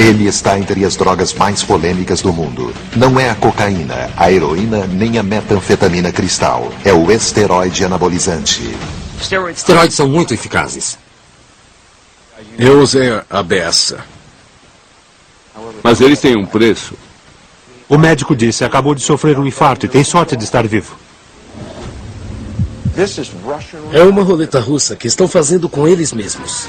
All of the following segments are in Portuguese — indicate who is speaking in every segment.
Speaker 1: Ele está entre as drogas mais polêmicas do mundo. Não é a cocaína, a heroína, nem a metanfetamina cristal. É o esteroide anabolizante.
Speaker 2: Esteroides são muito eficazes.
Speaker 3: Eu usei a beça.
Speaker 4: Mas eles têm um preço.
Speaker 5: O médico disse, acabou de sofrer um infarto e tem sorte de estar vivo.
Speaker 6: É uma roleta russa que estão fazendo com eles mesmos.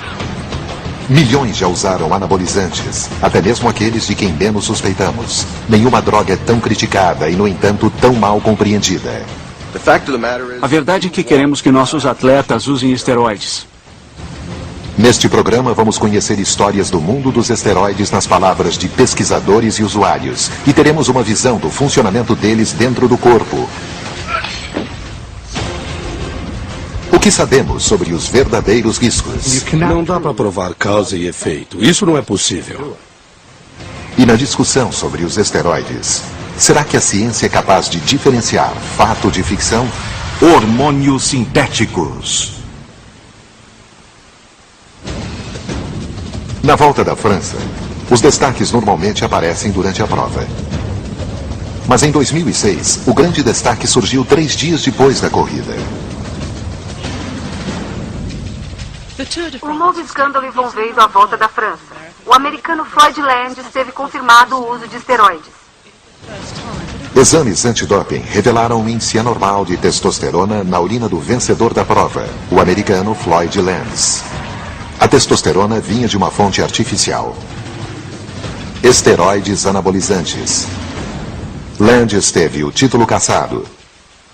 Speaker 1: Milhões já usaram anabolizantes, até mesmo aqueles de quem menos suspeitamos. Nenhuma droga é tão criticada e, no entanto, tão mal compreendida.
Speaker 7: A verdade é que queremos que nossos atletas usem esteroides.
Speaker 1: Neste programa, vamos conhecer histórias do mundo dos esteroides nas palavras de pesquisadores e usuários. E teremos uma visão do funcionamento deles dentro do corpo. O que sabemos sobre os verdadeiros riscos?
Speaker 3: Não dá para provar causa e efeito. Isso não é possível.
Speaker 1: E na discussão sobre os esteroides, será que a ciência é capaz de diferenciar fato de ficção?
Speaker 8: Hormônios sintéticos.
Speaker 1: Na volta da França, os destaques normalmente aparecem durante a prova. Mas em 2006, o grande destaque surgiu 3 dias depois da corrida.
Speaker 9: Um novo escândalo envolvendo a volta da França. O americano Floyd Landis teve confirmado o uso de esteroides.
Speaker 1: Exames antidoping revelaram um índice anormal de testosterona na urina do vencedor da prova, o americano Floyd Landis. A testosterona vinha de uma fonte artificial. Esteroides anabolizantes. Landis teve o título cassado.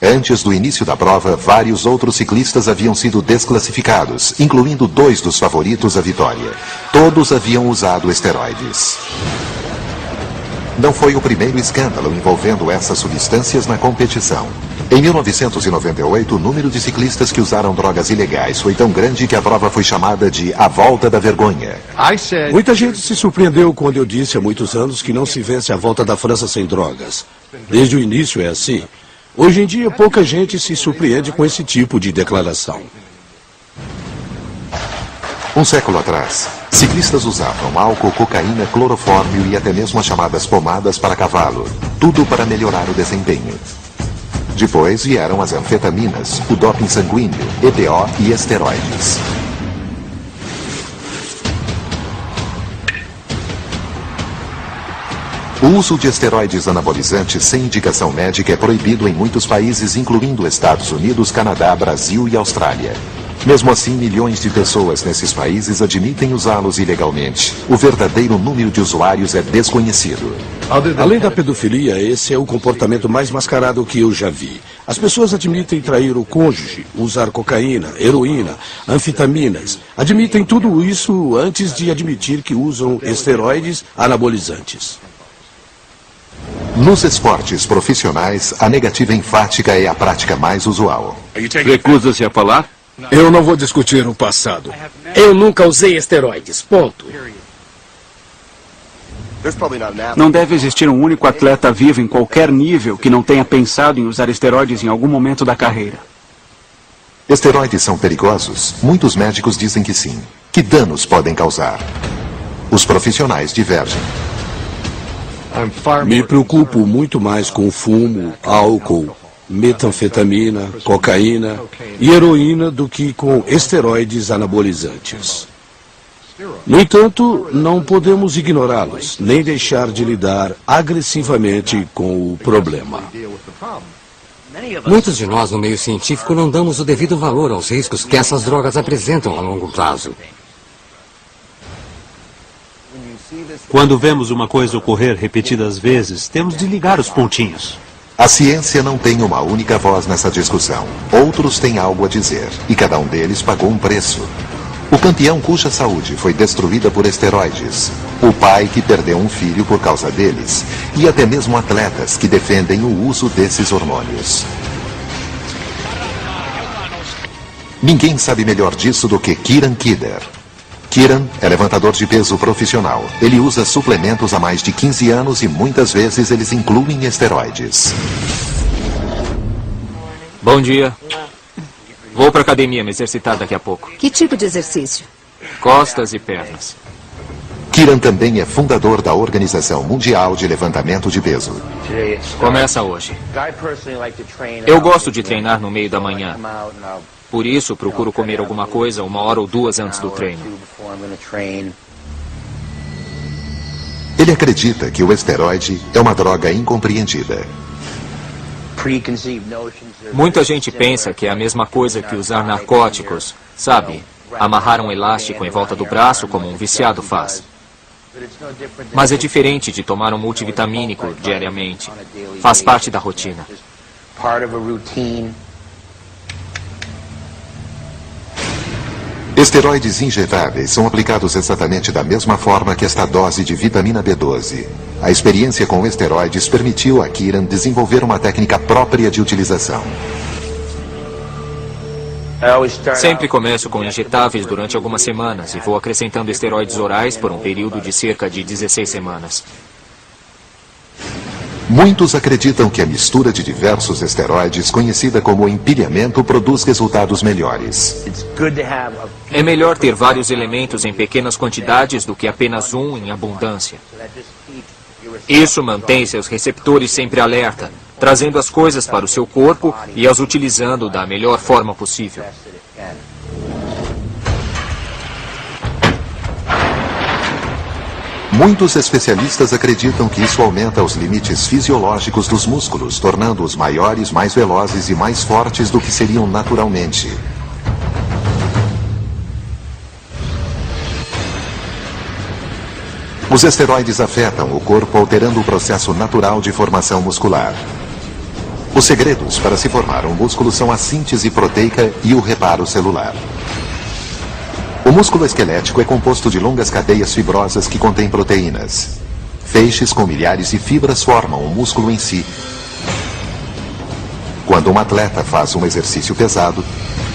Speaker 1: Antes do início da prova, vários outros ciclistas haviam sido desclassificados, incluindo 2 dos favoritos à vitória. Todos haviam usado esteroides. Não foi o primeiro escândalo envolvendo essas substâncias na competição. Em 1998, o número de ciclistas que usaram drogas ilegais foi tão grande que a prova foi chamada de a Volta da Vergonha.
Speaker 3: Muita gente se surpreendeu quando eu disse há muitos anos que não se vence a volta da França sem drogas. Desde o início é assim. Hoje em dia, pouca gente se surpreende com esse tipo de declaração.
Speaker 1: Um século atrás, ciclistas usavam álcool, cocaína, clorofórmio e até mesmo as chamadas pomadas para cavalo. Tudo para melhorar o desempenho. Depois vieram as anfetaminas, o doping sanguíneo, EPO e esteroides. O uso de esteroides anabolizantes sem indicação médica é proibido em muitos países, incluindo Estados Unidos, Canadá, Brasil e Austrália. Mesmo assim, milhões de pessoas nesses países admitem usá-los ilegalmente. O verdadeiro número de usuários é desconhecido.
Speaker 3: Além da pedofilia, esse é o comportamento mais mascarado que eu já vi. As pessoas admitem trair o cônjuge, usar cocaína, heroína, anfetaminas. Admitem tudo isso antes de admitir que usam esteroides anabolizantes.
Speaker 1: Nos esportes profissionais, a negativa enfática é a prática mais usual.
Speaker 4: Recusa-se a falar?
Speaker 3: Eu não vou discutir o passado.
Speaker 6: Eu nunca usei esteroides. Ponto.
Speaker 7: Não deve existir um único atleta vivo em qualquer nível que não tenha pensado em usar esteroides em algum momento da carreira.
Speaker 1: Esteroides são perigosos? Muitos médicos dizem que sim. Que danos podem causar? Os profissionais divergem.
Speaker 3: Me preocupo muito mais com fumo, álcool, metanfetamina, cocaína e heroína do que com esteroides anabolizantes. No entanto, não podemos ignorá-los, nem deixar de lidar agressivamente com o problema.
Speaker 2: Muitos de nós no meio científico não damos o devido valor aos riscos que essas drogas apresentam a longo prazo.
Speaker 5: Quando vemos uma coisa ocorrer repetidas vezes, temos de ligar os pontinhos.
Speaker 1: A ciência não tem uma única voz nessa discussão. Outros têm algo a dizer, e cada um deles pagou um preço. O campeão cuja saúde foi destruída por esteroides. O pai que perdeu um filho por causa deles. E até mesmo atletas que defendem o uso desses hormônios. Ninguém sabe melhor disso do que Kieran Kidder. Kieran é levantador de peso profissional. Ele usa suplementos há mais de 15 anos e muitas vezes eles incluem esteroides.
Speaker 10: Bom dia. Vou para a academia me exercitar daqui a pouco.
Speaker 11: Que tipo de exercício?
Speaker 10: Costas e pernas.
Speaker 1: Kieran também é fundador da Organização Mundial de Levantamento de Peso.
Speaker 10: Começa hoje. Eu gosto de treinar no meio da manhã. Por isso, procuro comer alguma coisa 1 hora ou 2 antes do treino.
Speaker 1: Ele acredita que o esteroide é uma droga incompreendida.
Speaker 10: Muita gente pensa que é a mesma coisa que usar narcóticos, sabe? Amarrar um elástico em volta do braço como um viciado faz. Mas é diferente de tomar um multivitamínico diariamente. Faz parte da rotina.
Speaker 1: Esteroides injetáveis são aplicados exatamente da mesma forma que esta dose de vitamina B12. A experiência com esteroides permitiu a Kieran desenvolver uma técnica própria de utilização.
Speaker 10: Sempre começo com injetáveis durante algumas semanas e vou acrescentando esteroides orais por um período de cerca de 16 semanas.
Speaker 1: Muitos acreditam que a mistura de diversos esteroides, conhecida como empilhamento, produz resultados melhores.
Speaker 10: É melhor ter vários elementos em pequenas quantidades do que apenas um em abundância. Isso mantém seus receptores sempre alerta, trazendo as coisas para o seu corpo e as utilizando da melhor forma possível.
Speaker 1: Muitos especialistas acreditam que isso aumenta os limites fisiológicos dos músculos, tornando-os maiores, mais velozes e mais fortes do que seriam naturalmente. Os esteroides afetam o corpo, alterando o processo natural de formação muscular. Os segredos para se formar um músculo são a síntese proteica e o reparo celular. O músculo esquelético é composto de longas cadeias fibrosas que contêm proteínas. Feixes com milhares de fibras formam o músculo em si. Quando um atleta faz um exercício pesado,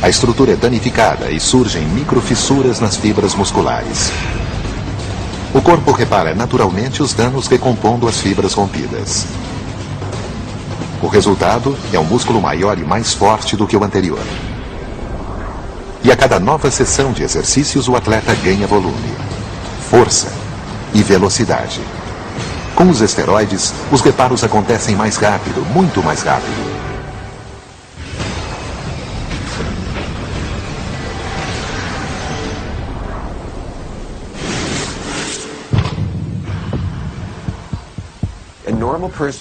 Speaker 1: a estrutura é danificada e surgem microfissuras nas fibras musculares. O corpo repara naturalmente os danos recompondo as fibras rompidas. O resultado é um músculo maior e mais forte do que o anterior. E a cada nova sessão de exercícios, o atleta ganha volume, força e velocidade. Com os esteroides, os reparos acontecem mais rápido, muito mais rápido.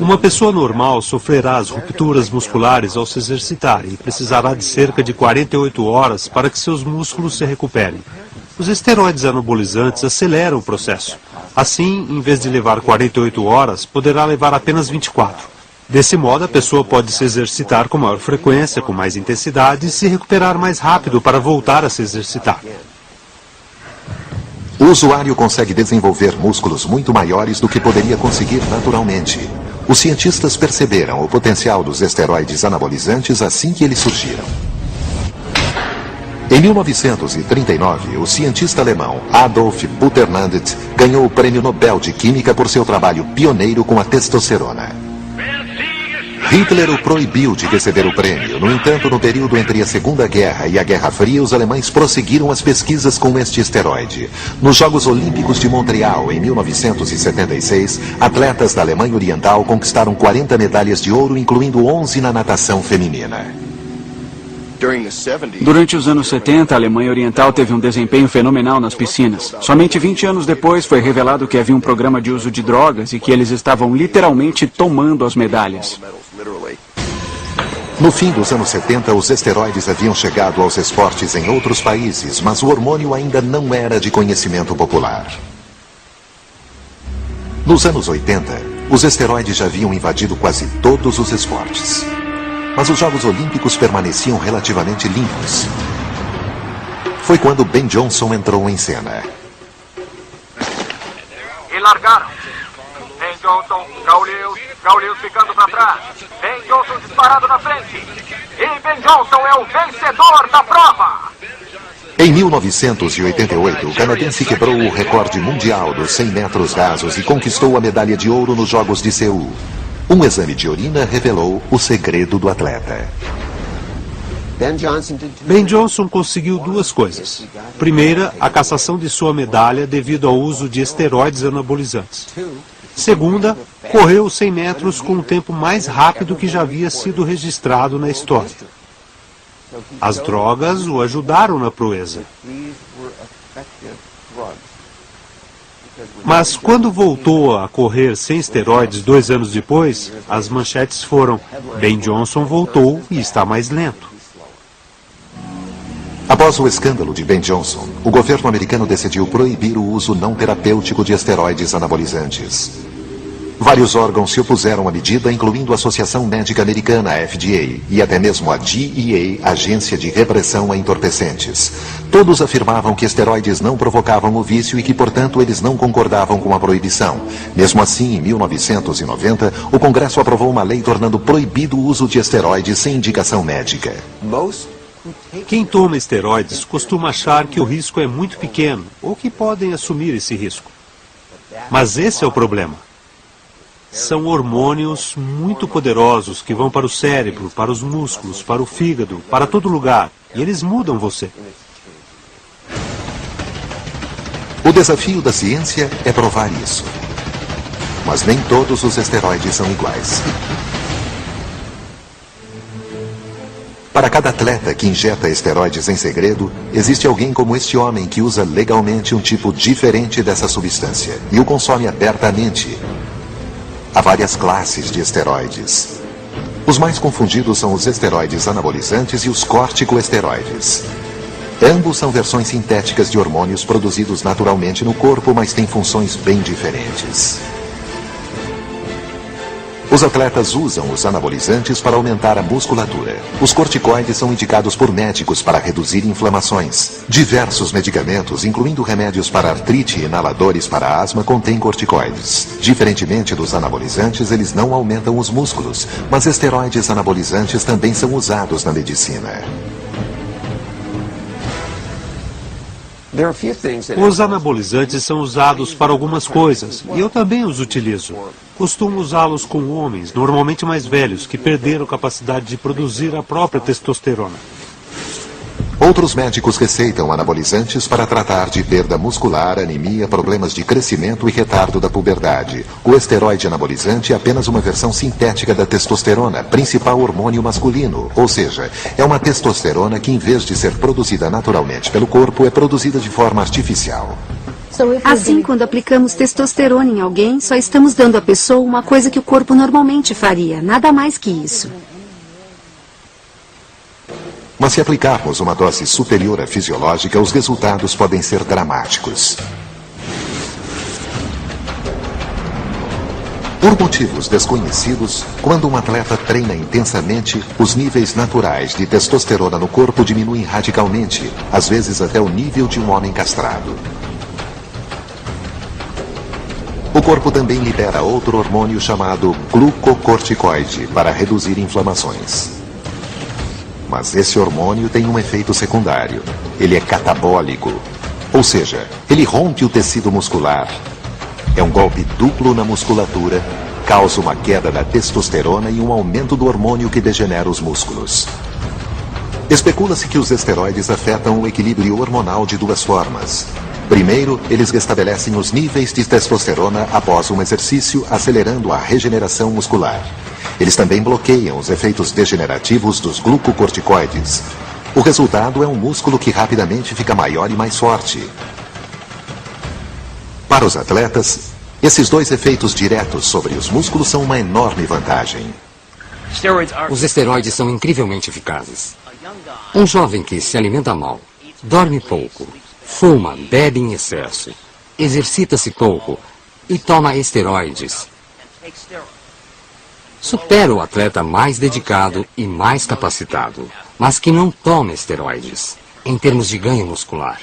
Speaker 5: Uma pessoa normal sofrerá as rupturas musculares ao se exercitar e precisará de cerca de 48 horas para que seus músculos se recuperem. Os esteroides anabolizantes aceleram o processo. Assim, em vez de levar 48 horas, poderá levar apenas 24. Desse modo, a pessoa pode se exercitar com maior frequência, com mais intensidade e se recuperar mais rápido para voltar a se exercitar.
Speaker 1: O usuário consegue desenvolver músculos muito maiores do que poderia conseguir naturalmente. Os cientistas perceberam o potencial dos esteroides anabolizantes assim que eles surgiram. Em 1939, o cientista alemão Adolf Butenandt ganhou o Prêmio Nobel de Química por seu trabalho pioneiro com a testosterona. Hitler o proibiu de receber o prêmio. No entanto, no período entre a Segunda Guerra e a Guerra Fria, os alemães prosseguiram as pesquisas com este esteroide. Nos Jogos Olímpicos de Montreal, em 1976, atletas da Alemanha Oriental conquistaram 40 medalhas de ouro, incluindo 11 na natação feminina.
Speaker 7: Durante os anos 70, a Alemanha Oriental teve um desempenho fenomenal nas piscinas. Somente 20 anos depois foi revelado que havia um programa de uso de drogas e que eles estavam literalmente tomando as medalhas.
Speaker 1: No fim dos anos 70, os esteroides haviam chegado aos esportes em outros países, mas o hormônio ainda não era de conhecimento popular. Nos anos 80, os esteroides já haviam invadido quase todos os esportes. Mas os Jogos Olímpicos permaneciam relativamente limpos. Foi quando Ben Johnson entrou em cena.
Speaker 11: E largaram. Ben Johnson, Gaulius ficando para trás. Ben Johnson disparado na frente. E Ben Johnson é o vencedor da prova.
Speaker 1: Em 1988, o canadense quebrou o recorde mundial dos 100 metros rasos e conquistou a medalha de ouro nos Jogos de Seul. Um exame de urina revelou o segredo do atleta.
Speaker 5: Ben Johnson conseguiu duas coisas. Primeira, a cassação de sua medalha devido ao uso de esteroides anabolizantes. Segunda, correu os 100 metros com um tempo mais rápido que já havia sido registrado na história. As drogas o ajudaram na proeza. Mas quando voltou a correr sem esteroides 2 anos depois, as manchetes foram: Ben Johnson voltou e está mais lento.
Speaker 1: Após o escândalo de Ben Johnson, o governo americano decidiu proibir o uso não terapêutico de esteroides anabolizantes. Vários órgãos se opuseram à medida, incluindo a Associação Médica Americana, a FDA, e até mesmo a DEA, Agência de Repressão a Entorpecentes. Todos afirmavam que esteroides não provocavam o vício e que, portanto, eles não concordavam com a proibição. Mesmo assim, em 1990, o Congresso aprovou uma lei tornando proibido o uso de esteroides sem indicação médica.
Speaker 5: Quem toma esteroides costuma achar que o risco é muito pequeno ou que podem assumir esse risco. Mas esse é o problema. São hormônios muito poderosos que vão para o cérebro, para os músculos, para o fígado, para todo lugar. E eles mudam você.
Speaker 1: O desafio da ciência é provar isso. Mas nem todos os esteroides são iguais. Para cada atleta que injeta esteroides em segredo, existe alguém como este homem que usa legalmente um tipo diferente dessa substância e o consome abertamente. Há várias classes de esteroides. Os mais confundidos são os esteroides anabolizantes e os corticoesteroides. Ambos são versões sintéticas de hormônios produzidos naturalmente no corpo, mas têm funções bem diferentes. Os atletas usam os anabolizantes para aumentar a musculatura. Os corticoides são indicados por médicos para reduzir inflamações. Diversos medicamentos, incluindo remédios para artrite e inaladores para asma, contêm corticoides. Diferentemente dos anabolizantes, eles não aumentam os músculos, mas esteroides anabolizantes também são usados na medicina.
Speaker 5: Os anabolizantes são usados para algumas coisas, e eu também os utilizo. Costumo usá-los com homens, normalmente mais velhos, que perderam capacidade de produzir a própria testosterona.
Speaker 1: Outros médicos receitam anabolizantes para tratar de perda muscular, anemia, problemas de crescimento e retardo da puberdade. O esteroide anabolizante é apenas uma versão sintética da testosterona, principal hormônio masculino. Ou seja, é uma testosterona que, em vez de ser produzida naturalmente pelo corpo, é produzida de forma artificial.
Speaker 9: Assim, quando aplicamos testosterona em alguém, só estamos dando à pessoa uma coisa que o corpo normalmente faria, nada mais que isso.
Speaker 1: Mas se aplicarmos uma dose superior à fisiológica, os resultados podem ser dramáticos. Por motivos desconhecidos, quando um atleta treina intensamente, os níveis naturais de testosterona no corpo diminuem radicalmente, às vezes até o nível de um homem castrado. O corpo também libera outro hormônio chamado glucocorticoide para reduzir inflamações. Mas esse hormônio tem um efeito secundário. Ele é catabólico, ou seja, ele rompe o tecido muscular. É um golpe duplo na musculatura, causa uma queda da testosterona e um aumento do hormônio que degenera os músculos. Especula-se que os esteroides afetam o equilíbrio hormonal de duas formas. Primeiro, eles restabelecem os níveis de testosterona após um exercício, acelerando a regeneração muscular. Eles também bloqueiam os efeitos degenerativos dos glucocorticoides. O resultado é um músculo que rapidamente fica maior e mais forte. Para os atletas, esses dois efeitos diretos sobre os músculos são uma enorme vantagem.
Speaker 2: Os esteroides são incrivelmente eficazes. Um jovem que se alimenta mal, dorme pouco, fuma, bebe em excesso, exercita-se pouco e toma esteroides supera o atleta mais dedicado e mais capacitado, mas que não toma esteroides, em termos de ganho muscular.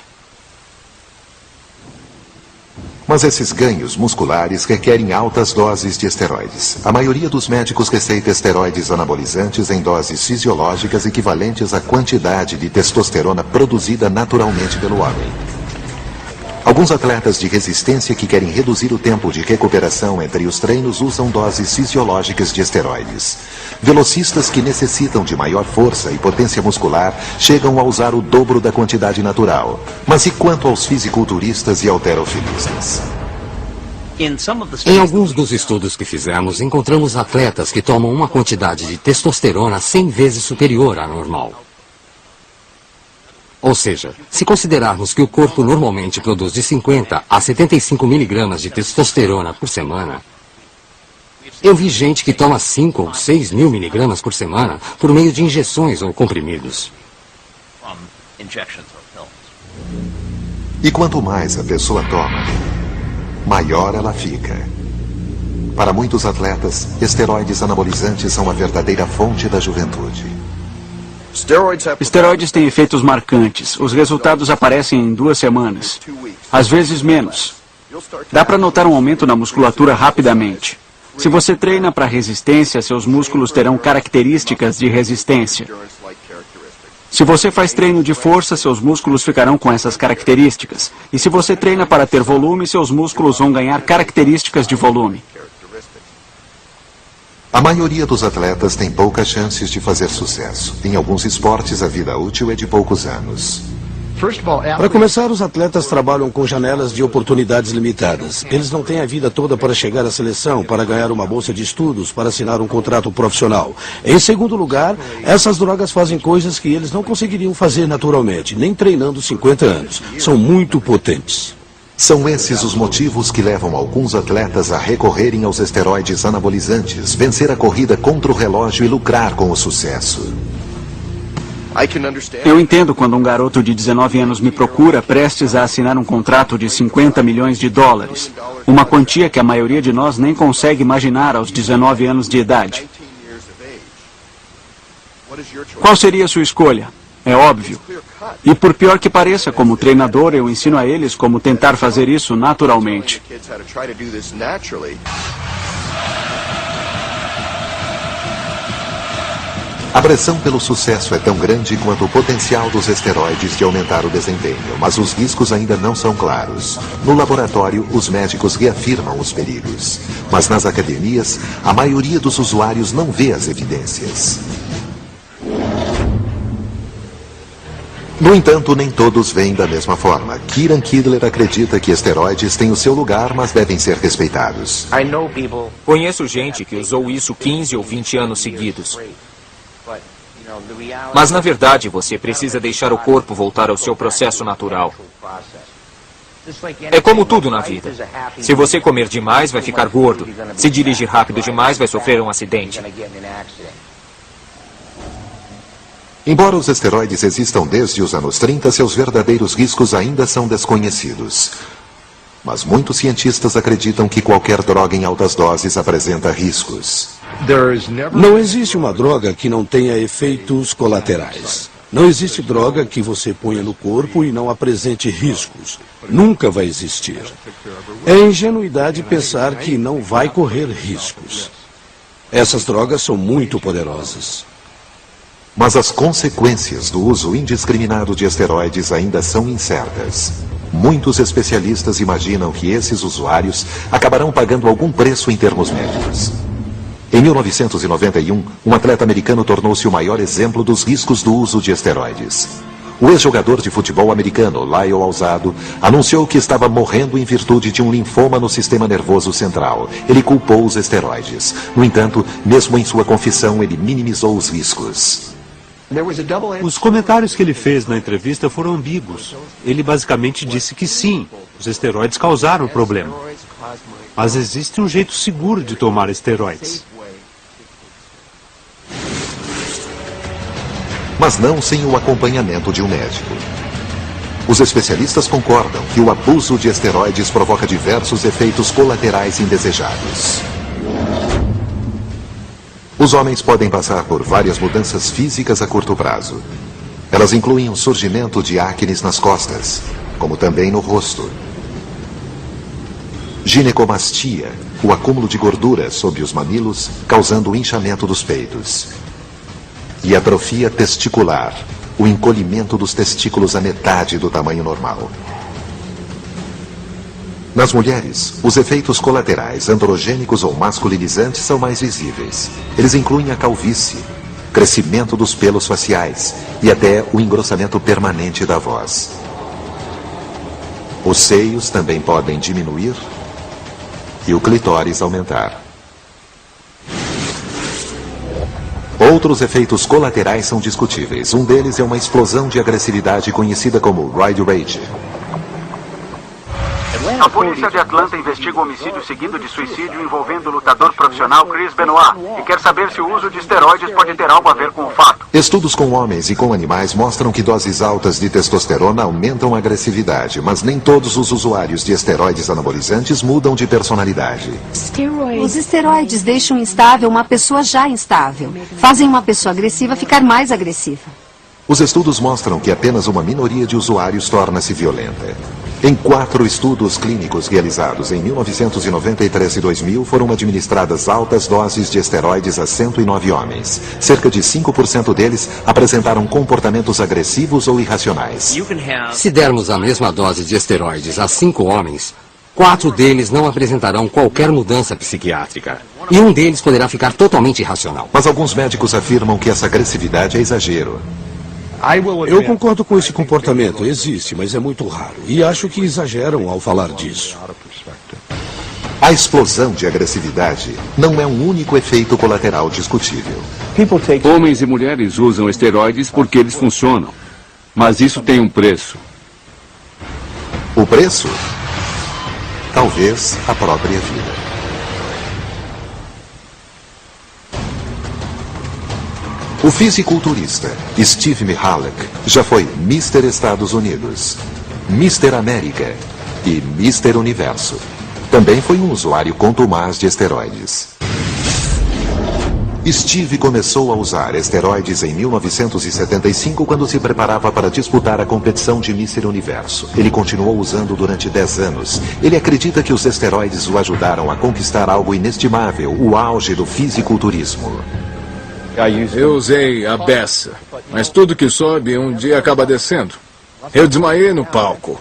Speaker 1: Mas esses ganhos musculares requerem altas doses de esteroides. A maioria dos médicos receita esteroides anabolizantes em doses fisiológicas equivalentes à quantidade de testosterona produzida naturalmente pelo homem. Alguns atletas de resistência que querem reduzir o tempo de recuperação entre os treinos usam doses fisiológicas de esteroides. Velocistas que necessitam de maior força e potência muscular chegam a usar o dobro da quantidade natural. Mas e quanto aos fisiculturistas e halterofilistas?
Speaker 2: Em alguns dos estudos que fizemos, encontramos atletas que tomam uma quantidade de testosterona 100 vezes superior à normal. Ou seja, se considerarmos que o corpo normalmente produz de 50 a 75 miligramas de testosterona por semana, eu vi gente que toma 5 ou 6 mil miligramas por semana por meio de injeções ou comprimidos.
Speaker 1: E quanto mais a pessoa toma, maior ela fica. Para muitos atletas, esteroides anabolizantes são a verdadeira fonte da juventude.
Speaker 7: Esteroides têm efeitos marcantes. Os resultados aparecem em 2 semanas. Às vezes menos. Dá para notar um aumento na musculatura rapidamente. Se você treina para resistência, seus músculos terão características de resistência. Se você faz treino de força, seus músculos ficarão com essas características. E se você treina para ter volume, seus músculos vão ganhar características de volume.
Speaker 1: A maioria dos atletas tem poucas chances de fazer sucesso. Em alguns esportes, a vida útil é de poucos anos.
Speaker 3: Para começar, os atletas trabalham com janelas de oportunidades limitadas. Eles não têm a vida toda para chegar à seleção, para ganhar uma bolsa de estudos, para assinar um contrato profissional. Em segundo lugar, essas drogas fazem coisas que eles não conseguiriam fazer naturalmente, nem treinando 50 anos. São muito potentes.
Speaker 1: São esses os motivos que levam alguns atletas a recorrerem aos esteroides anabolizantes, vencer a corrida contra o relógio e lucrar com o sucesso.
Speaker 7: Eu entendo quando um garoto de 19 anos me procura prestes a assinar um contrato de 50 milhões de dólares. Uma quantia que a maioria de nós nem consegue imaginar aos 19 anos de idade. Qual seria a sua escolha? É óbvio. E por pior que pareça, como treinador, eu ensino a eles como tentar fazer isso naturalmente.
Speaker 1: A pressão pelo sucesso é tão grande quanto o potencial dos esteroides de aumentar o desempenho, mas os riscos ainda não são claros. No laboratório, os médicos reafirmam os perigos, mas nas academias, a maioria dos usuários não vê as evidências. No entanto, nem todos veem da mesma forma. Kieran Kidler acredita que esteroides têm o seu lugar, mas devem ser respeitados.
Speaker 10: Conheço gente que usou isso 15 ou 20 anos seguidos. Mas, na verdade, você precisa deixar o corpo voltar ao seu processo natural. É como tudo na vida. Se você comer demais, vai ficar gordo. Se dirigir rápido demais, vai sofrer um acidente.
Speaker 1: Embora os esteroides existam desde os anos 30, seus verdadeiros riscos ainda são desconhecidos. Mas muitos cientistas acreditam que qualquer droga em altas doses apresenta riscos.
Speaker 3: Não existe uma droga que não tenha efeitos colaterais. Não existe droga que você ponha no corpo e não apresente riscos. Nunca vai existir. É ingenuidade pensar que não vai correr riscos. Essas drogas são muito poderosas.
Speaker 1: Mas as consequências do uso indiscriminado de esteroides ainda são incertas. Muitos especialistas imaginam que esses usuários acabarão pagando algum preço em termos médicos. Em 1991, um atleta americano tornou-se o maior exemplo dos riscos do uso de esteroides. O ex-jogador de futebol americano, Lyle Alzado, anunciou que estava morrendo em virtude de um linfoma no sistema nervoso central. Ele culpou os esteroides. No entanto, mesmo em sua confissão, ele minimizou os riscos.
Speaker 5: Os comentários que ele fez na entrevista foram ambíguos. Ele basicamente disse que sim, os esteroides causaram o problema. Mas existe um jeito seguro de tomar esteroides.
Speaker 1: Mas não sem o acompanhamento de um médico. Os especialistas concordam que o abuso de esteroides provoca diversos efeitos colaterais indesejados. Os homens podem passar por várias mudanças físicas a curto prazo. Elas incluem o surgimento de acnes nas costas, como também no rosto. Ginecomastia, o acúmulo de gordura sob os mamilos, causando o inchamento dos peitos. E atrofia testicular, o encolhimento dos testículos à metade do tamanho normal. Nas mulheres, os efeitos colaterais androgênicos ou masculinizantes são mais visíveis. Eles incluem a calvície, crescimento dos pelos faciais e até o engrossamento permanente da voz. Os seios também podem diminuir e o clitóris aumentar. Outros efeitos colaterais são discutíveis. Um deles é uma explosão de agressividade conhecida como Roid Rage.
Speaker 12: A polícia de Atlanta investiga o homicídio seguido de suicídio envolvendo o lutador profissional Chris Benoit e quer saber se o uso de esteroides pode ter algo a ver com o fato.
Speaker 1: Estudos com homens e com animais mostram que doses altas de testosterona aumentam a agressividade, mas nem todos os usuários de esteroides anabolizantes mudam de personalidade.
Speaker 9: Os esteroides deixam instável uma pessoa já instável. Fazem uma pessoa agressiva ficar mais agressiva.
Speaker 1: Os estudos mostram que apenas uma minoria de usuários torna-se violenta. Em 4 estudos clínicos realizados em 1993 e 2000, foram administradas altas doses de esteroides a 109 homens. Cerca de 5% deles apresentaram comportamentos agressivos ou irracionais.
Speaker 2: Se dermos a mesma dose de esteroides a 5 homens, 4 deles não apresentarão qualquer mudança psiquiátrica. E um deles poderá ficar totalmente irracional.
Speaker 1: Mas alguns médicos afirmam que essa agressividade é exagero.
Speaker 3: Eu concordo com esse comportamento. Existe, mas é muito raro. E acho que exageram ao falar disso.
Speaker 1: A explosão de agressividade não é um único efeito colateral discutível.
Speaker 4: Homens e mulheres usam esteroides porque eles funcionam. Mas isso tem um preço.
Speaker 1: O preço? Talvez a própria vida. O fisiculturista Steve Mihalek já foi Mr. Estados Unidos, Mr. América e Mr. Universo. Também foi um usuário contumaz de esteroides. Steve começou a usar esteroides em 1975 quando se preparava para disputar a competição de Mr. Universo. Ele continuou usando durante 10 anos. Ele acredita que os esteroides o ajudaram a conquistar algo inestimável, o auge do fisiculturismo.
Speaker 13: Eu usei a beça, mas tudo que sobe um dia acaba descendo. Eu desmaiei no palco.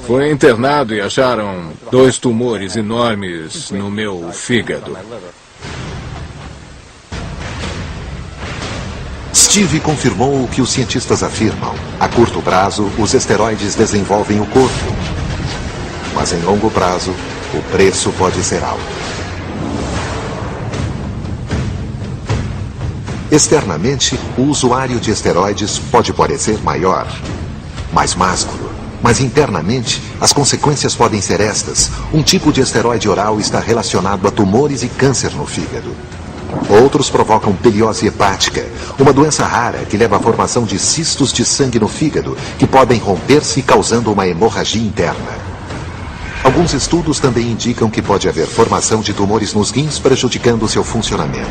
Speaker 13: Fui internado e acharam 2 tumores enormes no meu fígado.
Speaker 1: Steve confirmou o que os cientistas afirmam. A curto prazo, os esteroides desenvolvem o corpo. Mas em longo prazo, o preço pode ser alto. Externamente, o usuário de esteroides pode parecer maior, mais másculo. Mas internamente, as consequências podem ser estas. Um tipo de esteroide oral está relacionado a tumores e câncer no fígado. Outros provocam peliose hepática, uma doença rara que leva à formação de cistos de sangue no fígado, que podem romper-se causando uma hemorragia interna. Alguns estudos também indicam que pode haver formação de tumores nos rins prejudicando seu funcionamento.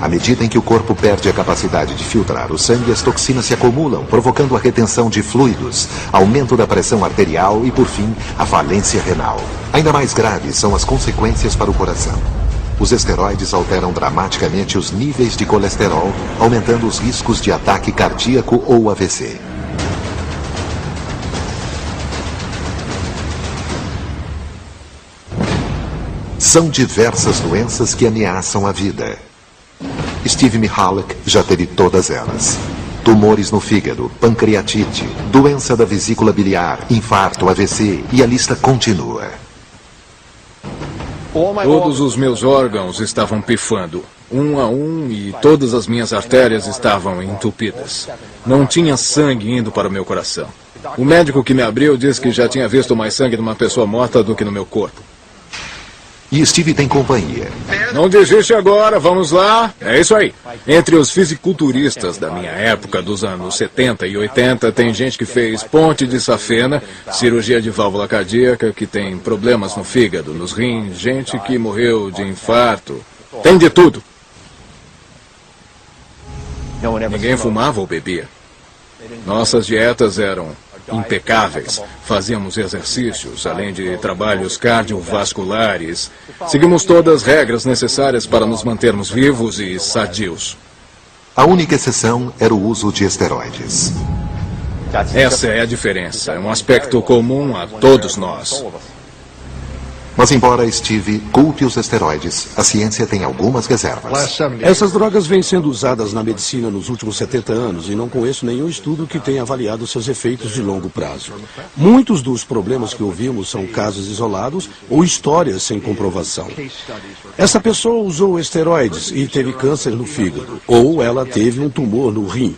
Speaker 1: À medida em que o corpo perde a capacidade de filtrar o sangue, as toxinas se acumulam, provocando a retenção de fluidos, aumento da pressão arterial e, por fim, a falência renal. Ainda mais graves são as consequências para o coração. Os esteroides alteram dramaticamente os níveis de colesterol, aumentando os riscos de ataque cardíaco ou AVC. São diversas doenças que ameaçam a vida. Steve Mihalek já teve todas elas. Tumores no fígado, pancreatite, doença da vesícula biliar, infarto, AVC e a lista continua.
Speaker 13: Todos os meus órgãos estavam pifando, um a um, e todas as minhas artérias estavam entupidas. Não tinha sangue indo para o meu coração. O médico que me abriu disse que já tinha visto mais sangue numa pessoa morta do que no meu corpo.
Speaker 1: E Steve tem companhia.
Speaker 13: Não desiste agora, vamos lá. É isso aí. Entre os fisiculturistas da minha época, dos anos 70 e 80, tem gente que fez ponte de safena, cirurgia de válvula cardíaca, que tem problemas no fígado, nos rins, gente que morreu de infarto. Tem de tudo. Ninguém fumava ou bebia. Nossas dietas eram impecáveis. Fazíamos exercícios, além de trabalhos cardiovasculares. Seguimos todas as regras necessárias para nos mantermos vivos e sadios.
Speaker 1: A única exceção era o uso de esteroides.
Speaker 13: Essa é a diferença. É um aspecto comum a todos nós.
Speaker 1: Mas embora Steve culpe os esteroides, a ciência tem algumas reservas.
Speaker 3: Essas drogas vêm sendo usadas na medicina nos últimos 70 anos e não conheço nenhum estudo que tenha avaliado seus efeitos de longo prazo. Muitos dos problemas que ouvimos são casos isolados ou histórias sem comprovação. Essa pessoa usou esteroides e teve câncer no fígado, ou ela teve um tumor no rim.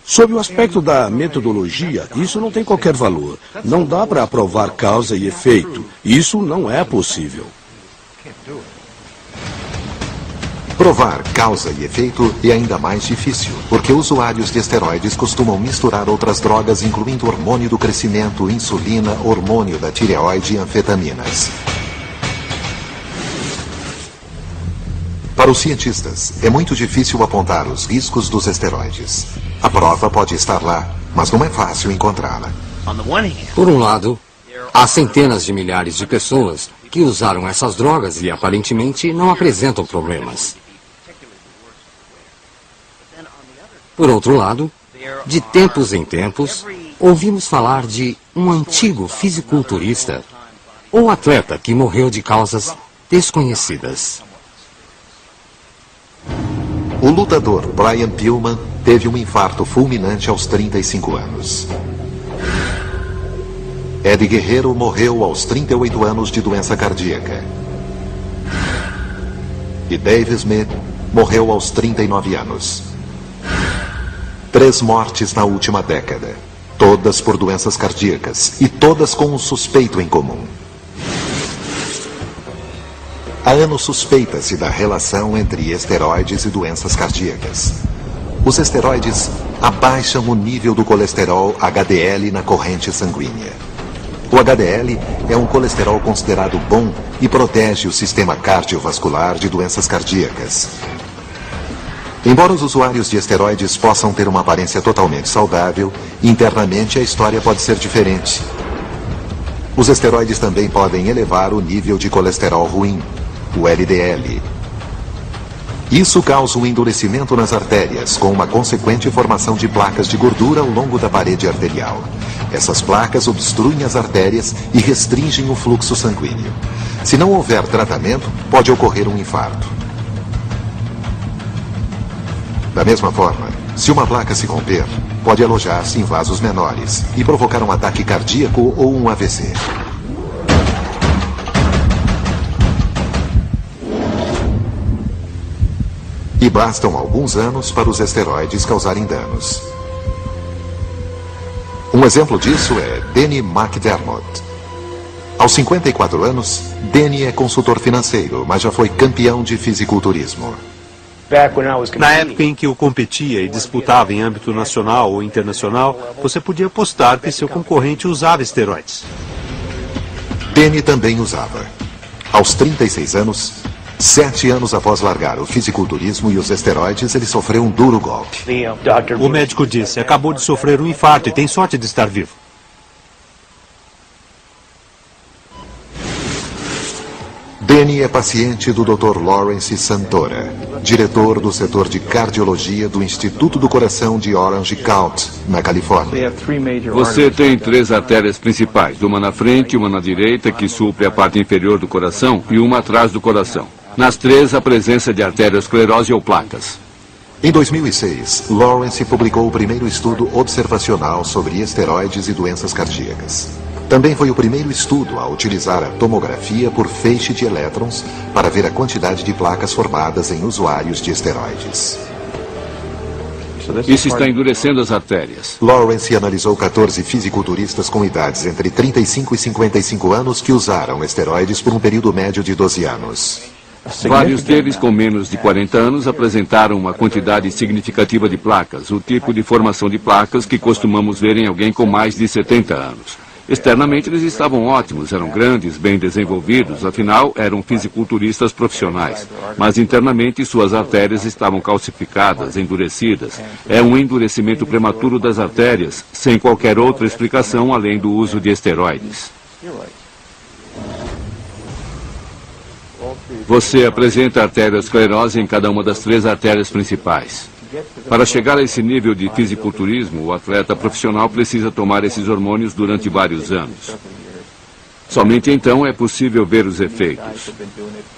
Speaker 3: Sob o aspecto da metodologia, isso não tem qualquer valor. Não dá para provar causa e efeito. Isso não é possível.
Speaker 1: Provar causa e efeito é ainda mais difícil, porque usuários de esteroides costumam misturar outras drogas, incluindo hormônio do crescimento, insulina, hormônio da tireoide e anfetaminas. Para os cientistas, é muito difícil apontar os riscos dos esteroides. A prova pode estar lá, mas não é fácil encontrá-la.
Speaker 2: Por um lado, há centenas de milhares de pessoas que usaram essas drogas e aparentemente não apresentam problemas. Por outro lado, de tempos em tempos, ouvimos falar de um antigo fisiculturista ou atleta que morreu de causas desconhecidas.
Speaker 1: O lutador Brian Pillman teve um infarto fulminante aos 35 anos. Eddie Guerrero morreu aos 38 anos de doença cardíaca. E Dave Smith morreu aos 39 anos. 3 mortes na última década, todas por doenças cardíacas e todas com um suspeito em comum. Há anos suspeita-se da relação entre esteroides e doenças cardíacas. Os esteroides abaixam o nível do colesterol HDL na corrente sanguínea. O HDL é um colesterol considerado bom e protege o sistema cardiovascular de doenças cardíacas. Embora os usuários de esteroides possam ter uma aparência totalmente saudável, internamente a história pode ser diferente. Os esteroides também podem elevar o nível de colesterol ruim, o LDL. Isso causa um endurecimento nas artérias, com uma consequente formação de placas de gordura ao longo da parede arterial. Essas placas obstruem as artérias e restringem o fluxo sanguíneo. Se não houver tratamento, pode ocorrer um infarto. Da mesma forma, se uma placa se romper, pode alojar-se em vasos menores e provocar um ataque cardíaco ou um AVC. E bastam alguns anos para os esteroides causarem danos. Um exemplo disso é Danny McDermott. Aos 54 anos, Danny é consultor financeiro, mas já foi campeão de fisiculturismo.
Speaker 5: Na época em que eu competia e disputava em âmbito nacional ou internacional, você podia apostar que seu concorrente usava esteroides.
Speaker 1: Danny também usava. Aos 36 anos, 7 anos após largar o fisiculturismo e os esteroides, ele sofreu um duro golpe.
Speaker 5: O médico disse, acabou de sofrer um infarto e tem sorte de estar vivo.
Speaker 1: Danny é paciente do Dr. Lawrence Santora, diretor do setor de cardiologia do Instituto do Coração de Orange County, na Califórnia.
Speaker 4: Você tem 3 artérias principais, uma na frente, uma na direita, que supre a parte inferior do coração, e uma atrás do coração. Nas 3, a presença de arteriosclerose ou placas.
Speaker 1: Em 2006, Lawrence publicou o primeiro estudo observacional sobre esteroides e doenças cardíacas. Também foi o primeiro estudo a utilizar a tomografia por feixe de elétrons para ver a quantidade de placas formadas em usuários de esteroides.
Speaker 4: Isso está endurecendo as artérias.
Speaker 1: Lawrence analisou 14 fisiculturistas com idades entre 35 e 55 anos que usaram esteroides por um período médio de 12 anos.
Speaker 4: Vários deles, com menos de 40 anos, apresentaram uma quantidade significativa de placas, o tipo de formação de placas que costumamos ver em alguém com mais de 70 anos. Externamente eles estavam ótimos, eram grandes, bem desenvolvidos, afinal eram fisiculturistas profissionais. Mas internamente suas artérias estavam calcificadas, endurecidas. É um endurecimento prematuro das artérias, sem qualquer outra explicação além do uso de esteroides. Você apresenta arteriosclerose em cada uma das 3 artérias principais. Para chegar a esse nível de fisiculturismo, o atleta profissional precisa tomar esses hormônios durante vários anos. Somente então é possível ver os efeitos.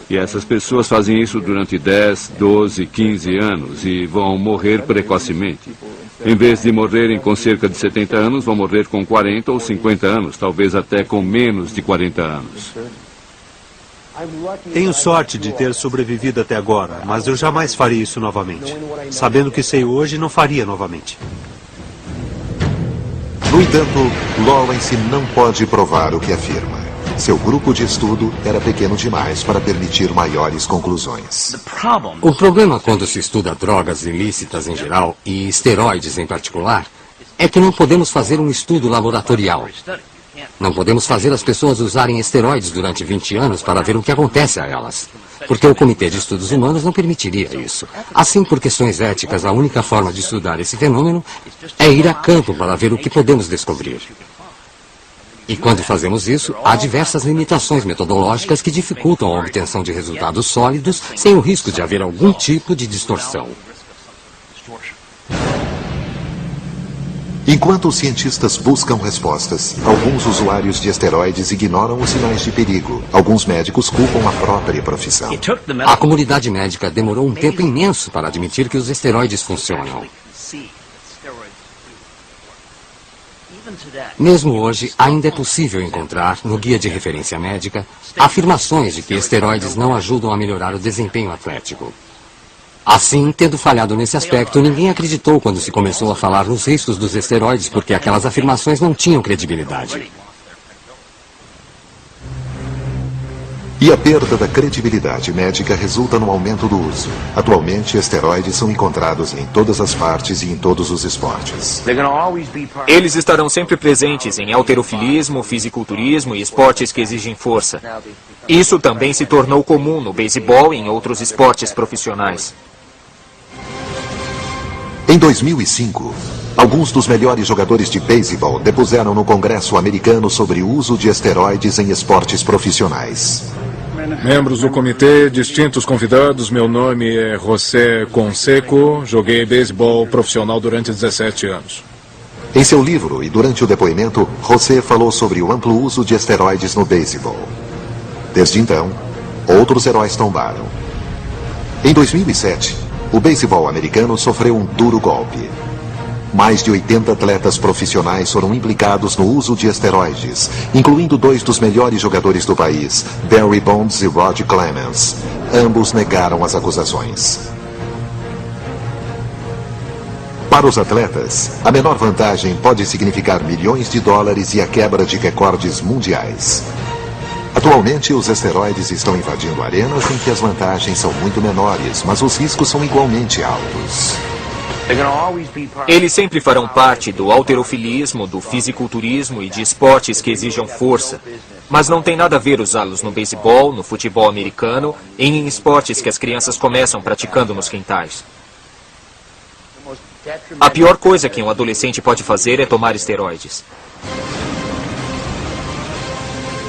Speaker 4: E essas pessoas fazem isso durante 10, 12, 15 anos e vão morrer precocemente. Em vez de morrerem com cerca de 70 anos, vão morrer com 40 ou 50 anos, talvez até com menos de 40 anos.
Speaker 5: Tenho sorte de ter sobrevivido até agora, mas eu jamais faria isso novamente. Sabendo o que sei hoje, não faria novamente.
Speaker 1: No entanto, Lawrence não pode provar o que afirma. Seu grupo de estudo era pequeno demais para permitir maiores conclusões.
Speaker 2: O problema quando se estuda drogas ilícitas em geral e esteroides em particular é que não podemos fazer um estudo laboratorial. Não podemos fazer as pessoas usarem esteroides durante 20 anos para ver o que acontece a elas. Porque o Comitê de Estudos Humanos não permitiria isso. Assim, por questões éticas, a única forma de estudar esse fenômeno é ir a campo para ver o que podemos descobrir. E quando fazemos isso, há diversas limitações metodológicas que dificultam a obtenção de resultados sólidos sem o risco de haver algum tipo de distorção.
Speaker 1: Enquanto os cientistas buscam respostas, alguns usuários de esteroides ignoram os sinais de perigo. Alguns médicos culpam a própria profissão.
Speaker 2: A comunidade médica demorou um tempo imenso para admitir que os esteroides funcionam. Mesmo hoje, ainda é possível encontrar, no guia de referência médica, afirmações de que esteroides não ajudam a melhorar o desempenho atlético. Assim, tendo falhado nesse aspecto, ninguém acreditou quando se começou a falar nos riscos dos esteroides, porque aquelas afirmações não tinham credibilidade.
Speaker 1: E a perda da credibilidade médica resulta no aumento do uso. Atualmente, esteroides são encontrados em todas as partes e em todos os esportes.
Speaker 10: Eles estarão sempre presentes em halterofilismo, fisiculturismo e esportes que exigem força. Isso também se tornou comum no beisebol e em outros esportes profissionais.
Speaker 1: Em 2005, alguns dos melhores jogadores de beisebol depuseram no Congresso americano sobre o uso de esteroides em esportes profissionais.
Speaker 13: Membros do comitê, distintos convidados, meu nome é José Conceco, joguei beisebol profissional durante 17 anos.
Speaker 1: Em seu livro e durante o depoimento, José falou sobre o amplo uso de esteroides no beisebol. Desde então, outros heróis tombaram. Em 2007, o beisebol americano sofreu um duro golpe. Mais de 80 atletas profissionais foram implicados no uso de esteroides, incluindo 2 dos melhores jogadores do país, Barry Bonds e Rod Clemens. Ambos negaram as acusações. Para os atletas, a menor vantagem pode significar milhões de dólares e a quebra de recordes mundiais. Atualmente, os esteroides estão invadindo arenas em que as vantagens são muito menores, mas os riscos são igualmente altos.
Speaker 10: Eles sempre farão parte do halterofilismo, do fisiculturismo e de esportes que exijam força. Mas não tem nada a ver usá-los no beisebol, no futebol americano e em esportes que as crianças começam praticando nos quintais. A pior coisa que um adolescente pode fazer é tomar esteroides.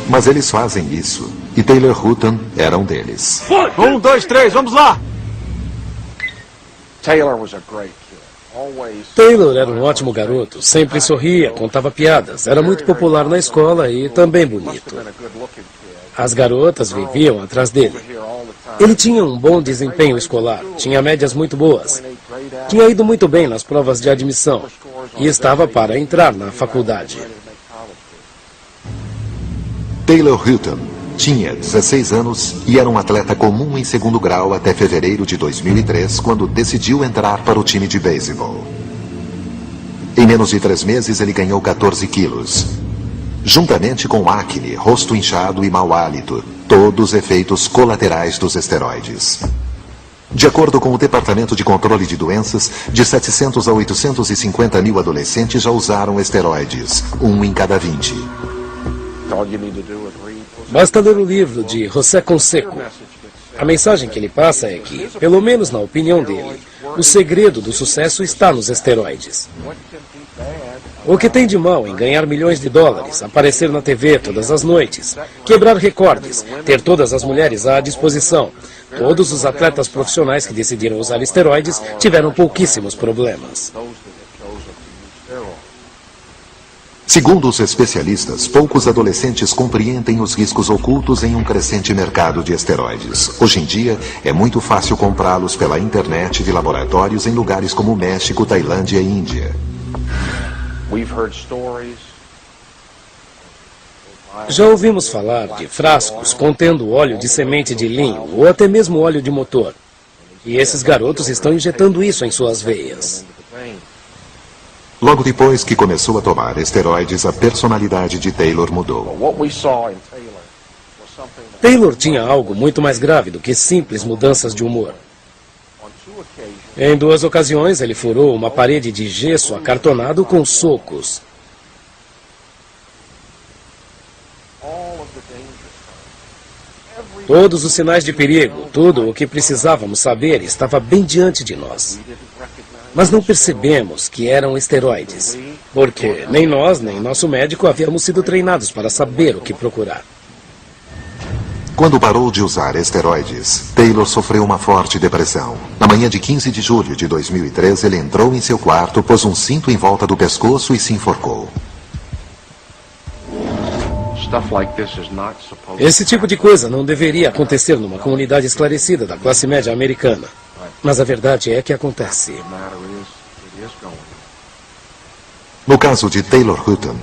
Speaker 1: Mas eles fazem isso, e Taylor Hutton era um deles.
Speaker 14: 1, 2, 3, vamos lá!
Speaker 6: Taylor era um ótimo garoto, sempre sorria, contava piadas, era muito popular na escola e também bonito. As garotas viviam atrás dele. Ele tinha um bom desempenho escolar, tinha médias muito boas, tinha ido muito bem nas provas de admissão e estava para entrar na faculdade.
Speaker 1: Taylor Hutton tinha 16 anos e era um atleta comum em segundo grau até fevereiro de 2003, quando decidiu entrar para o time de beisebol. Em menos de 3 meses, ele ganhou 14 quilos. Juntamente com acne, rosto inchado e mau hálito, todos efeitos colaterais dos esteroides. De acordo com o Departamento de Controle de Doenças, de 700 a 850 mil adolescentes já usaram esteroides, 1 em cada 20.
Speaker 6: Basta ler o livro de José Conceco. A mensagem que ele passa é que, pelo menos na opinião dele, o segredo do sucesso está nos esteroides. O que tem de mal em ganhar milhões de dólares, aparecer na TV todas as noites, quebrar recordes, ter todas as mulheres à disposição, Todos os atletas profissionais que decidiram usar esteroides tiveram pouquíssimos problemas.
Speaker 1: Segundo os especialistas, poucos adolescentes compreendem os riscos ocultos em um crescente mercado de esteroides. Hoje em dia, é muito fácil comprá-los pela internet de laboratórios em lugares como México, Tailândia e Índia.
Speaker 6: Já ouvimos falar de frascos contendo óleo de semente de linho ou até mesmo óleo de motor. E esses garotos estão injetando isso em suas veias.
Speaker 1: Logo depois que começou a tomar esteroides, a personalidade de Taylor mudou.
Speaker 6: Taylor tinha algo muito mais grave do que simples mudanças de humor. Em 2 ocasiões, ele furou uma parede de gesso acartonado com socos. Todos os sinais de perigo, tudo o que precisávamos saber estava bem diante de nós. Mas não percebemos que eram esteroides, porque nem nós, nem nosso médico havíamos sido treinados para saber o que procurar.
Speaker 1: Quando parou de usar esteroides, Taylor sofreu uma forte depressão. Na manhã de 15 de julho de 2003, ele entrou em seu quarto, pôs um cinto em volta do pescoço e se enforcou.
Speaker 6: Esse tipo de coisa não deveria acontecer numa comunidade esclarecida da classe média americana. Mas a verdade é que acontece.
Speaker 1: No caso de Taylor Hutton,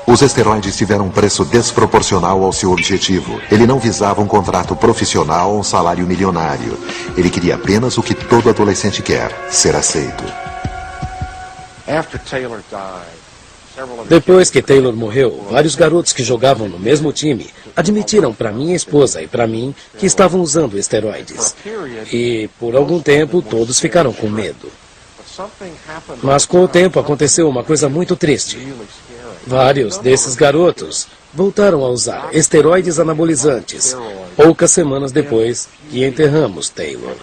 Speaker 1: os esteroides tiveram um preço desproporcional ao seu objetivo. Ele não visava um contrato profissional ou um salário milionário. Ele queria apenas o que todo adolescente quer, ser aceito.
Speaker 6: Depois que Taylor morreu, vários garotos que jogavam no mesmo time admitiram para minha esposa e para mim que estavam usando esteroides. E, por algum tempo, todos ficaram com medo. Mas com o tempo aconteceu uma coisa muito triste. Vários desses garotos voltaram a usar esteroides anabolizantes, poucas semanas depois que enterramos Taylor.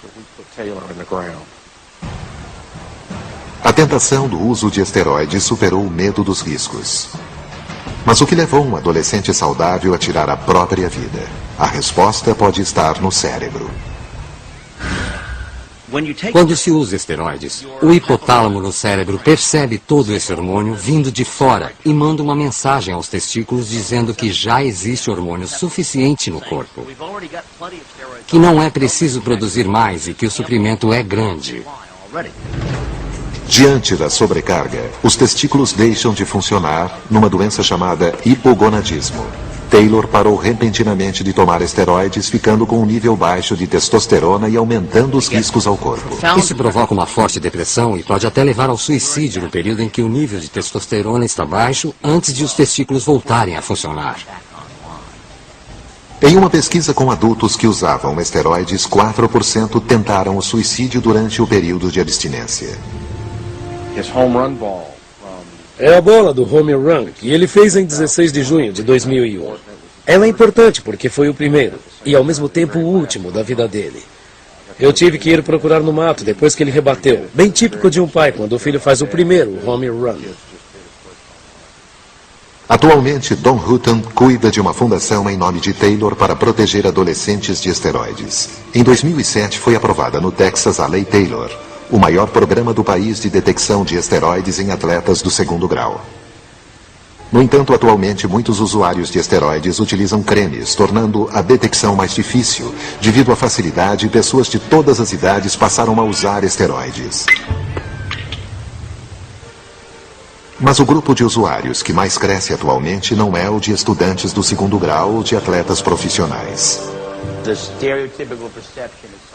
Speaker 1: A tentação do uso de esteroides superou o medo dos riscos. Mas o que levou um adolescente saudável a tirar a própria vida? A resposta pode estar no cérebro.
Speaker 2: Quando se usa esteroides, o hipotálamo no cérebro percebe todo esse hormônio vindo de fora e manda uma mensagem aos testículos dizendo que já existe hormônio suficiente no corpo, que não é preciso produzir mais e que o suprimento é grande.
Speaker 1: Diante da sobrecarga, os testículos deixam de funcionar numa doença chamada hipogonadismo. Taylor parou repentinamente de tomar esteroides, ficando com um nível baixo de testosterona e aumentando os riscos ao corpo.
Speaker 2: Isso provoca uma forte depressão e pode até levar ao suicídio no período em que o nível de testosterona está baixo, antes de os testículos voltarem a funcionar.
Speaker 1: Em uma pesquisa com adultos que usavam esteroides, 4% tentaram o suicídio durante o período de abstinência.
Speaker 6: É a bola do home run que ele fez em 16 de junho de 2001. Ela é importante porque foi o primeiro e ao mesmo tempo o último da vida dele. Eu tive que ir procurar no mato depois que ele rebateu, bem típico de um pai quando o filho faz o primeiro home run.
Speaker 1: Atualmente, Don Hutton cuida de uma fundação em nome de Taylor para proteger adolescentes de esteroides. Em 2007 foi aprovada no Texas a Lei Taylor, o maior programa do país de detecção de esteroides em atletas do 2º grau. No entanto, atualmente, muitos usuários de esteroides utilizam cremes, tornando a detecção mais difícil. Devido à facilidade, pessoas de todas as idades passaram a usar esteroides. Mas o grupo de usuários que mais cresce atualmente não é o de estudantes do 2º grau ou de atletas profissionais.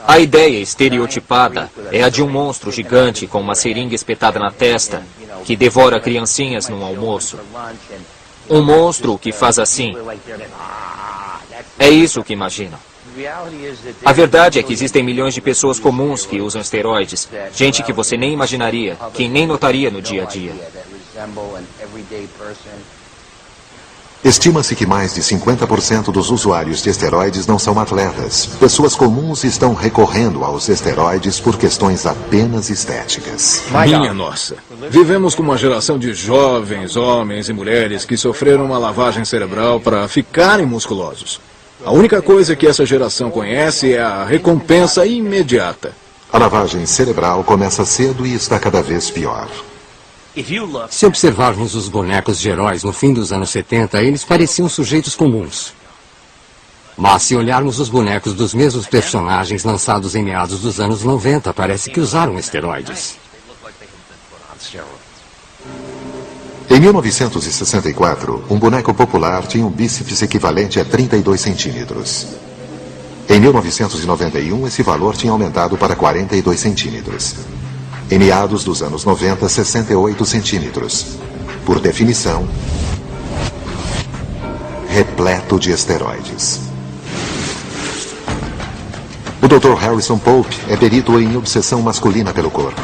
Speaker 10: A ideia estereotipada é a de um monstro gigante com uma seringa espetada na testa que devora criancinhas no almoço. Um monstro que faz assim. É isso que imaginam. A verdade é que existem milhões de pessoas comuns que usam esteroides. Gente que você nem imaginaria, que nem notaria no dia a dia.
Speaker 1: Estima-se que mais de 50% dos usuários de esteroides não são atletas. Pessoas comuns estão recorrendo aos esteroides por questões apenas estéticas.
Speaker 13: Minha nossa. Vivemos com uma geração de jovens, homens e mulheres que sofreram uma lavagem cerebral para ficarem musculosos. A única coisa que essa geração conhece é a recompensa imediata.
Speaker 1: A lavagem cerebral começa cedo e está cada vez pior.
Speaker 2: Se observarmos os bonecos de heróis no fim dos anos 70, eles pareciam sujeitos comuns. Mas se olharmos os bonecos dos mesmos personagens lançados em meados dos anos 90, parece que usaram esteroides.
Speaker 1: Em 1964, um boneco popular tinha um bíceps equivalente a 32 centímetros. Em 1991, esse valor tinha aumentado para 42 centímetros. Em meados dos anos 90, 68 centímetros. Por definição, repleto de esteroides. O Dr. Harrison Pope é perito em obsessão masculina pelo corpo.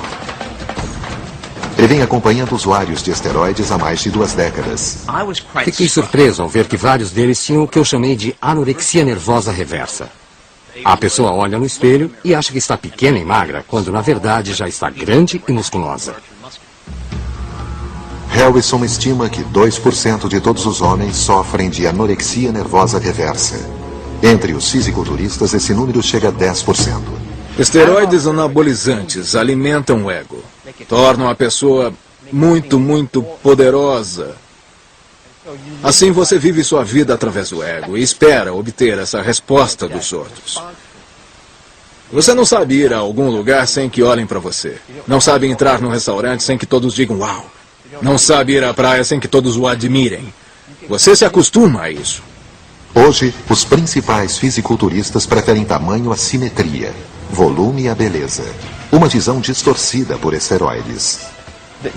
Speaker 1: Ele vem acompanhando usuários de esteroides há mais de 2 décadas.
Speaker 2: Fiquei surpreso ao ver que vários deles tinham o que eu chamei de anorexia nervosa reversa. A pessoa olha no espelho e acha que está pequena e magra, quando na verdade já está grande e musculosa.
Speaker 1: Harrison estima que 2% de todos os homens sofrem de anorexia nervosa reversa. Entre os fisiculturistas, esse número chega a 10%.
Speaker 13: Esteroides anabolizantes alimentam o ego. Tornam a pessoa muito poderosa. Assim você vive sua vida através do ego e espera obter essa resposta dos outros. Você não sabe ir a algum lugar sem que olhem para você. Não sabe entrar num restaurante sem que todos digam uau. Não sabe ir à praia sem que todos o admirem. Você se acostuma a isso.
Speaker 1: Hoje, os principais fisiculturistas preferem tamanho à simetria, volume à beleza. Uma visão distorcida por esteroides.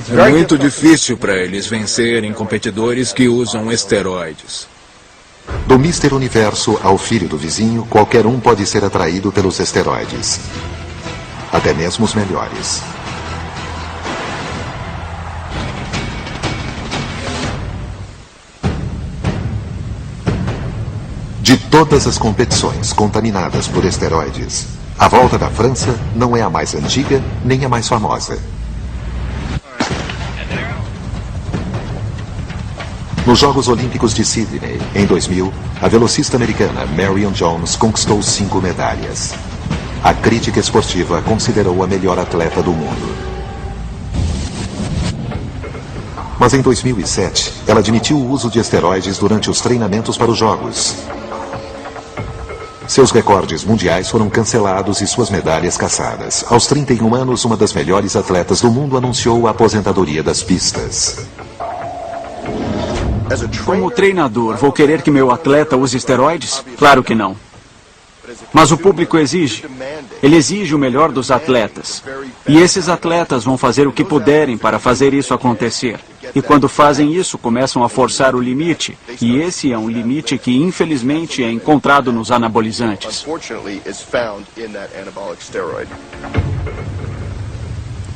Speaker 13: É muito difícil para eles vencerem competidores que usam esteroides.
Speaker 1: Do Mr. Universo ao filho do vizinho, qualquer um pode ser atraído pelos esteroides. Até mesmo os melhores. De todas as competições contaminadas por esteroides, a Volta da França não é a mais antiga nem a mais famosa. Nos Jogos Olímpicos de Sydney, em 2000, a velocista americana Marion Jones conquistou 5 medalhas. A crítica esportiva a considerou a melhor atleta do mundo. Mas em 2007, ela admitiu o uso de esteroides durante os treinamentos para os Jogos. Seus recordes mundiais foram cancelados e suas medalhas cassadas. Aos 31 anos, uma das melhores atletas do mundo anunciou a aposentadoria das pistas.
Speaker 7: Como treinador, vou querer que meu atleta use esteroides? Claro que não. Mas o público exige. Ele exige o melhor dos atletas. E esses atletas vão fazer o que puderem para fazer isso acontecer. E quando fazem isso, começam a forçar o limite. E esse é um limite que, infelizmente, é encontrado nos anabolizantes.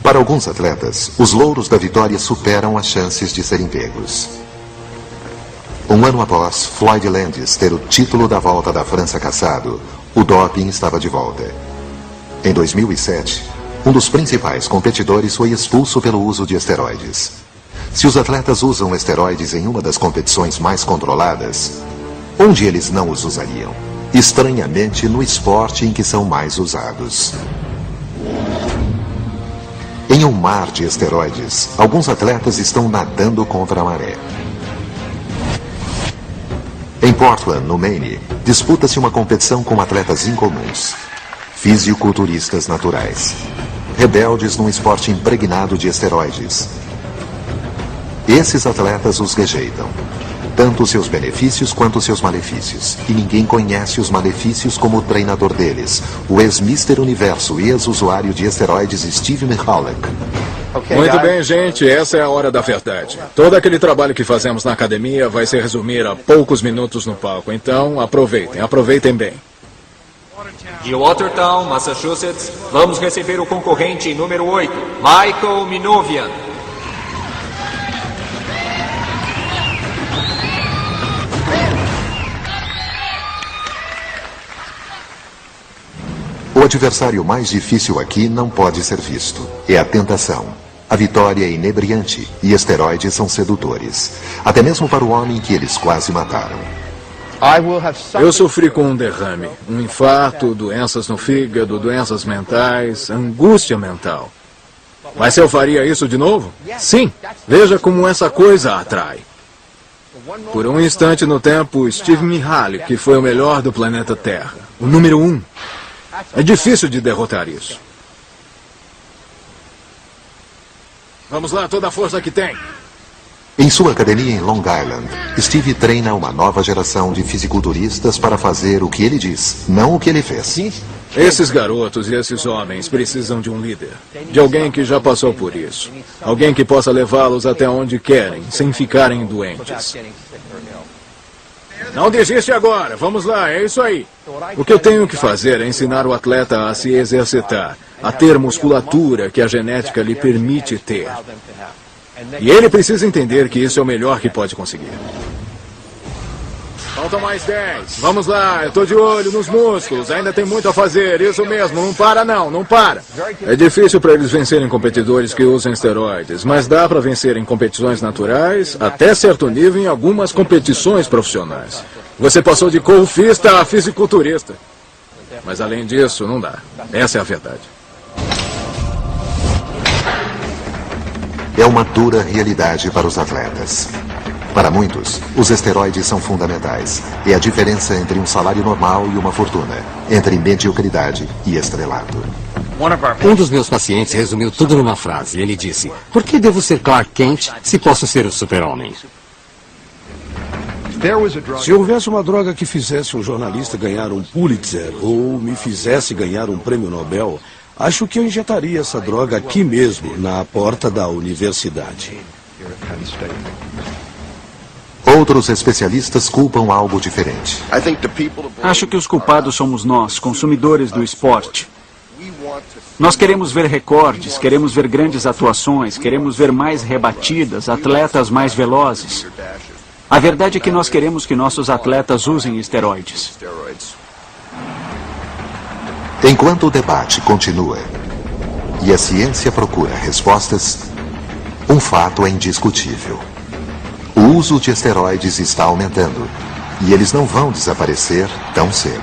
Speaker 1: Para alguns atletas, os louros da vitória superam as chances de serem pegos. Um ano após Floyd Landis ter o título da Volta da França cassado, o doping estava de volta. Em 2007, um dos principais competidores foi expulso pelo uso de esteroides. Se os atletas usam esteroides em uma das competições mais controladas, onde eles não os usariam? Estranhamente, no esporte em que são mais usados. Em um mar de esteroides, alguns atletas estão nadando contra a maré. Em Portland, no Maine, disputa-se uma competição com atletas incomuns, fisiculturistas naturais, rebeldes num esporte impregnado de esteroides. Esses atletas os rejeitam, tanto seus benefícios quanto seus malefícios, e ninguém conhece os malefícios como o treinador deles, o ex-Mr. Universo e ex-usuário de esteroides Steve Mihalek.
Speaker 13: Muito bem, gente, essa é a hora da verdade. Todo aquele trabalho que fazemos na academia vai se resumir a poucos minutos no palco, então aproveitem bem.
Speaker 10: De Watertown, Massachusetts, vamos receber o concorrente número 8, Michael Minovian.
Speaker 1: O adversário mais difícil aqui não pode ser visto. É a tentação. A vitória é inebriante e esteroides são sedutores. Até mesmo para o homem que eles quase mataram.
Speaker 13: Eu sofri com um derrame, um infarto, doenças no fígado, doenças mentais, angústia mental. Mas eu faria isso de novo? Sim. Veja como essa coisa atrai. Por um instante no tempo, Steve Mihaly, que foi o melhor do planeta Terra, o número 1. É difícil de derrotar isso. Vamos lá, toda a força que tem.
Speaker 1: Em sua academia em Long Island, Steve treina uma nova geração de fisiculturistas para fazer o que ele diz, não o que ele fez.
Speaker 13: Esses garotos e esses homens precisam de um líder. De alguém que já passou por isso. Alguém que possa levá-los até onde querem, sem ficarem doentes. Não desiste agora. Vamos lá, é isso aí. O que eu tenho que fazer é ensinar o atleta a se exercitar, a ter musculatura que a genética lhe permite ter. E ele precisa entender que isso é o melhor que pode conseguir. Faltam mais 10. Vamos lá, eu estou de olho nos músculos. Ainda tem muito a fazer, isso mesmo. Não para não, não para. É difícil para eles vencerem competidores que usam esteroides, mas dá para vencer em competições naturais, até certo nível em algumas competições profissionais. Você passou de golfista a fisiculturista. Mas além disso, não dá. Essa é a verdade.
Speaker 1: É uma dura realidade para os atletas. Para muitos, os esteroides são fundamentais. É a diferença entre um salário normal e uma fortuna, entre mediocridade e estrelato.
Speaker 2: Um dos meus pacientes resumiu tudo numa frase. Ele disse: por que devo ser Clark Kent se posso ser o super-homem?
Speaker 3: Se houvesse uma droga que fizesse um jornalista ganhar um Pulitzer ou me fizesse ganhar um prêmio Nobel, acho que eu injetaria essa droga aqui mesmo, na porta da universidade.
Speaker 1: Outros especialistas culpam algo diferente.
Speaker 7: Acho que os culpados somos nós, consumidores do esporte. Nós queremos ver recordes, queremos ver grandes atuações, queremos ver mais rebatidas, atletas mais velozes. A verdade é que nós queremos que nossos atletas usem esteroides.
Speaker 1: Enquanto o debate continua e a ciência procura respostas, um fato é indiscutível. O uso de esteroides está aumentando e eles não vão desaparecer tão cedo.